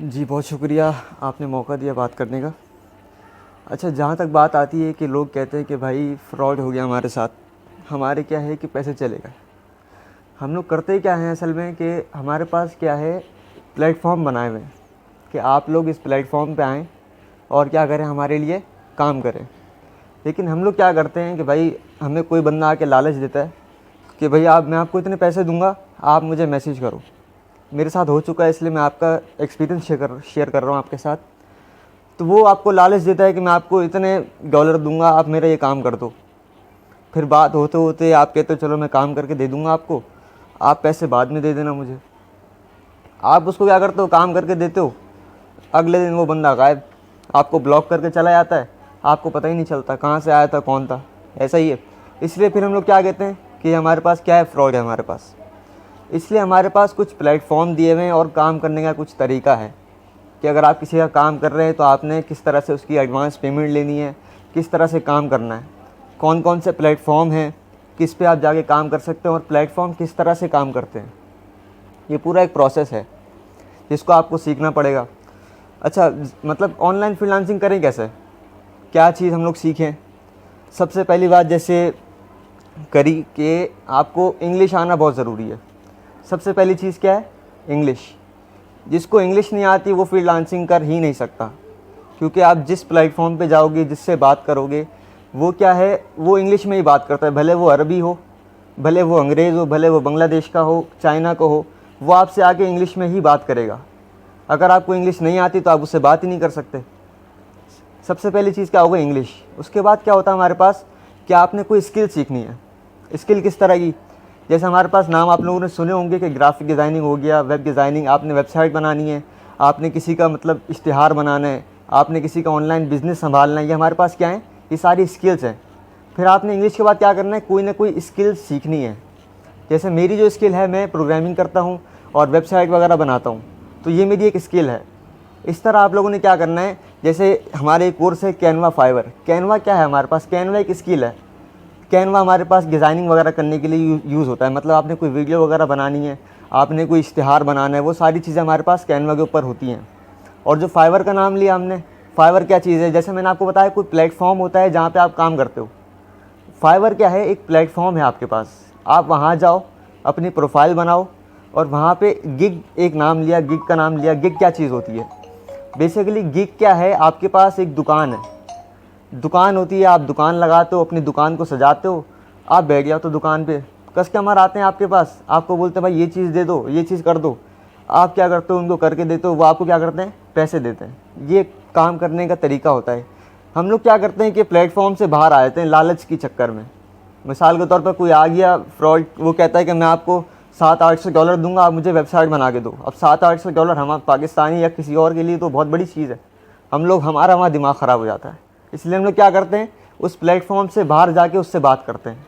जी, बहुत शुक्रिया आपने मौका दिया बात करने का। अच्छा, जहाँ तक बात आती है कि लोग कहते हैं कि भाई फ्रॉड हो गया हमारे साथ, हमारे क्या है कि पैसे चले गए। हम लोग करते क्या हैं असल में कि हमारे पास क्या है, प्लेटफॉर्म बनाए हुए हैं कि आप लोग इस प्लेटफॉर्म पे आएँ और क्या करें, हमारे लिए काम करें। लेकिन हम लोग क्या करते हैं कि भाई हमें कोई बंदा आके लालच देता है कि भाई मैं आपको इतने पैसे दूंगा, आप मुझे मैसेज करो। मेरे साथ हो चुका है, इसलिए मैं आपका एक्सपीरियंस शेयर कर रहा हूँ आपके साथ। तो वो आपको लालच देता है कि मैं आपको इतने डॉलर दूंगा, आप मेरा ये काम कर दो। फिर बात होते होते आप कहते हो चलो मैं काम करके दे दूंगा आपको, आप पैसे बाद में दे देना मुझे। आप उसको क्या करते हो, काम करके देते हो, अगले दिन वो बंदा गायब, आपको ब्लॉक करके चला जाता है, आपको पता ही नहीं चलता कहाँ से आया था, कौन था। ऐसा ही है। इसलिए फिर हम लोग क्या कहते हैं कि हमारे पास क्या है, फ्रॉड है हमारे पास। इसलिए हमारे पास कुछ प्लेटफॉर्म दिए हुए हैं और काम करने का कुछ तरीका है कि अगर आप किसी का काम कर रहे हैं तो आपने किस तरह से उसकी एडवांस पेमेंट लेनी है, किस तरह से काम करना है, कौन कौन से प्लेटफॉर्म हैं, किस पे आप जाके काम कर सकते हैं और प्लेटफॉर्म किस तरह से काम करते हैं। ये पूरा एक प्रोसेस है जिसको आपको सीखना पड़ेगा। अच्छा, मतलब ऑनलाइन फ्रीलांसिंग करें कैसे, क्या चीज़ हम लोग सीखें। सबसे पहली बात जैसे करी कि आपको इंग्लिश आना बहुत ज़रूरी है। सबसे पहली चीज़ क्या है, इंग्लिश। जिसको इंग्लिश नहीं आती वो फ्रीलांसिंग कर ही नहीं सकता, क्योंकि आप जिस प्लेटफॉर्म पे जाओगे, जिससे बात करोगे, वो क्या है, वो इंग्लिश में ही बात करता है। भले वो अरबी हो, भले वो अंग्रेज़ हो, भले वो बांग्लादेश का हो, चाइना का हो, वो आपसे आके इंग्लिश में ही बात करेगा। अगर आपको इंग्लिश नहीं आती तो आप उससे बात ही नहीं कर सकते। सबसे पहली चीज़ क्या होगा, इंग्लिश। उसके बाद क्या होता है हमारे पास, कि आपने कोई स्किल सीखनी है। स्किल किस तरह की, जैसे हमारे पास नाम आप लोगों ने सुने होंगे कि ग्राफिक डिज़ाइनिंग हो गया, वेब डिज़ाइनिंग, आपने वेबसाइट बनानी है, आपने किसी का मतलब इश्तिहार बनाना है, आपने किसी का ऑनलाइन बिज़नेस संभालना है, ये हमारे पास क्या है, ये सारी स्किल्स हैं। फिर आपने इंग्लिश के बाद क्या करना है, कोई ना कोई स्किल सीखनी है। जैसे मेरी जो स्किल है, मैं प्रोग्रामिंग करता हूँ और वेबसाइट वगैरह बनाता हूँ, तो ये मेरी एक स्किल है। इस तरह आप लोगों ने क्या करना है, जैसे हमारे एक कोर्स है कैनवा फाइवर। कैनवा क्या है हमारे पास, कैनवा एक स्किल है। कैनवा हमारे पास डिज़ाइनिंग वगैरह करने के लिए यूज़ होता है। मतलब आपने कोई वीडियो वगैरह बनानी है, आपने कोई इश्तिहार बनाना है, वो सारी चीज़ें हमारे पास कैनवा के ऊपर होती हैं। और जो फाइवर का नाम लिया हमने, फाइवर क्या चीज़ है, जैसे मैंने आपको बताया कोई प्लेटफॉर्म होता है जहाँ पे आप काम करते हो। फाइवर क्या है, एक प्लेटफॉर्म है आपके पास। आप वहाँ जाओ, अपनी प्रोफाइल बनाओ और वहाँ पे गिग एक नाम लिया, गिग का नाम लिया। गिग क्या चीज़ होती है, बेसिकली गिग क्या है, आपके पास एक दुकान है, दुकान होती है, आप दुकान लगाते हो, अपनी दुकान को सजाते हो, आप बैठ जाओ तो दुकान पे कस्टमर आते हैं आपके पास, आपको बोलते हैं भाई ये चीज़ दे दो, ये चीज़ कर दो। आप क्या करते हो, उनको करके देते हो, वो आपको क्या करते हैं, पैसे देते हैं। ये काम करने का तरीका होता है। हम लोग क्या करते हैं कि प्लेटफॉर्म से बाहर आ जाते हैं लालच की चक्कर में। मिसाल के तौर पर कोई आ गया फ्रॉड, वो कहता है कि मैं आपको $700-800 दूंगा, आप मुझे वेबसाइट बना के दो। अब $700-800 हम पाकिस्तानी या किसी और के लिए तो बहुत बड़ी चीज़ है। हमारा वहाँ दिमाग ख़राब हो जाता है। इसलिए हम लोग क्या करते हैं, उस प्लेटफॉर्म से बाहर जाके उससे बात करते हैं।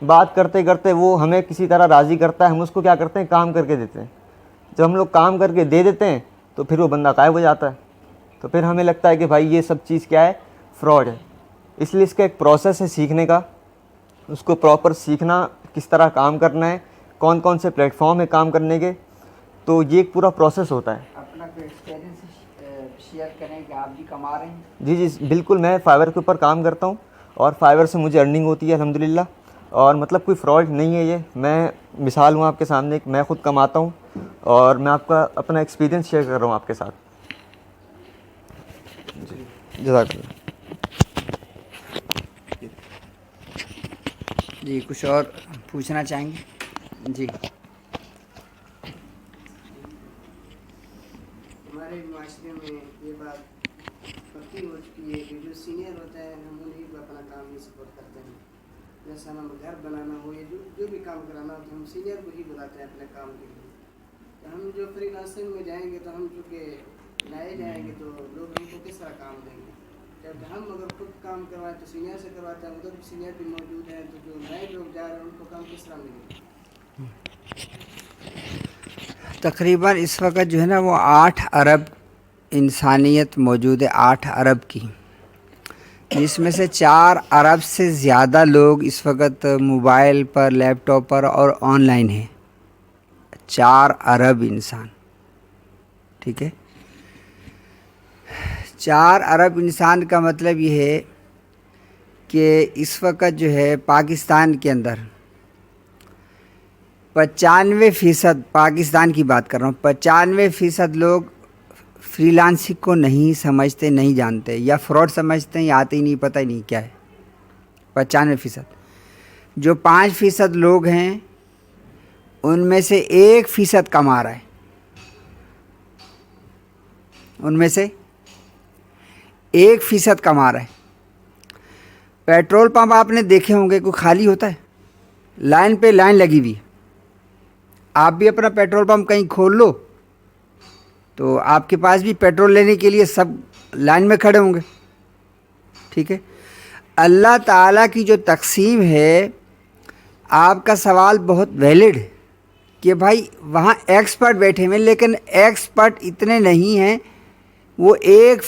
बात करते करते वो हमें किसी तरह राज़ी करता है, हम उसको क्या करते हैं, काम करके देते हैं। जब हम लोग काम करके दे देते हैं तो फिर वो बंदा गायब हो जाता है। तो फिर हमें लगता है कि भाई ये सब चीज़ क्या है, फ्रॉड है। इसलिए इसका एक प्रोसेस है सीखने का, उसको प्रॉपर सीखना, किस तरह काम करना है, कौन कौन से प्लेटफॉर्म है काम करने के। तो ये एक पूरा प्रोसेस होता है। अपना कोई एक्सपीरियंस शेयर करें कि आप भी कमा रहे हैं। जी जी बिल्कुल, मैं फाइवर के ऊपर काम करता हूँ और फाइवर से मुझे अर्निंग होती है अल्हम्दुलिल्लाह। और मतलब कोई फ्रॉड नहीं है ये, मैं मिसाल हूँ आपके सामने, मैं ख़ुद कमाता हूँ और मैं आपका अपना एक्सपीरियंस शेयर कर रहा हूँ आपके साथ। जी जज़ाकल्लाह। जी, कुछ और पूछना चाहेंगे जी। हमारे माशरे में ये बात पक्की हो चुकी है कि जो सीनियर होता है हम उन्हीं को अपना काम में सपोर्ट करते हैं। जैसा हम घर बनाना हो या जो भी काम कराना हो तो हम सीनियर को ही बुलाते हैं अपने काम के लिए। तो हम जो फ्रीलांसिंग में जाएंगे तो हम चूँकि नए जाएंगे तो लोग हमको किस तरह काम देंगे। जब हम अगर खुद काम करवाएं तो सीनियर से करवाते हैं, उधर भी सीनियर भी मौजूद हैं, तो जो नए लोग जा रहे हैं उनको काम किस तरह मिलेगा। तकरीबन इस वक्त जो है ना वो 8 अरब इंसानियत मौजूद है, 8 अरब की, जिसमें से 4 अरब से ज़्यादा लोग इस वक्त मोबाइल पर, लैपटॉप पर और ऑनलाइन हैं। 4 अरब इंसान, ठीक है। 4 अरब इंसान का मतलब ये है कि इस वक्त जो है पाकिस्तान के अंदर 95% पाकिस्तान की बात कर रहा हूँ, 95% लोग फ्रीलांसिंग को नहीं समझते, नहीं जानते, या फ्रॉड समझते हैं, या आते ही नहीं, पता ही नहीं क्या है। 95%। जो 5% लोग हैं उनमें से 1% कमा रहा है, उनमें से 1% कमा रहा है। पेट्रोल पंप आपने देखे होंगे, कोई खाली होता है? लाइन पे लाइन लगी हुई। आप भी अपना पेट्रोल पंप कहीं खोल लो तो आपके पास भी पेट्रोल लेने के लिए सब लाइन में खड़े होंगे, ठीक है। अल्लाह ताला की जो तकसीम है, आपका सवाल बहुत वैलिड है कि भाई वहाँ एक्सपर्ट बैठे हुए, लेकिन एक्सपर्ट इतने नहीं हैं, वो 1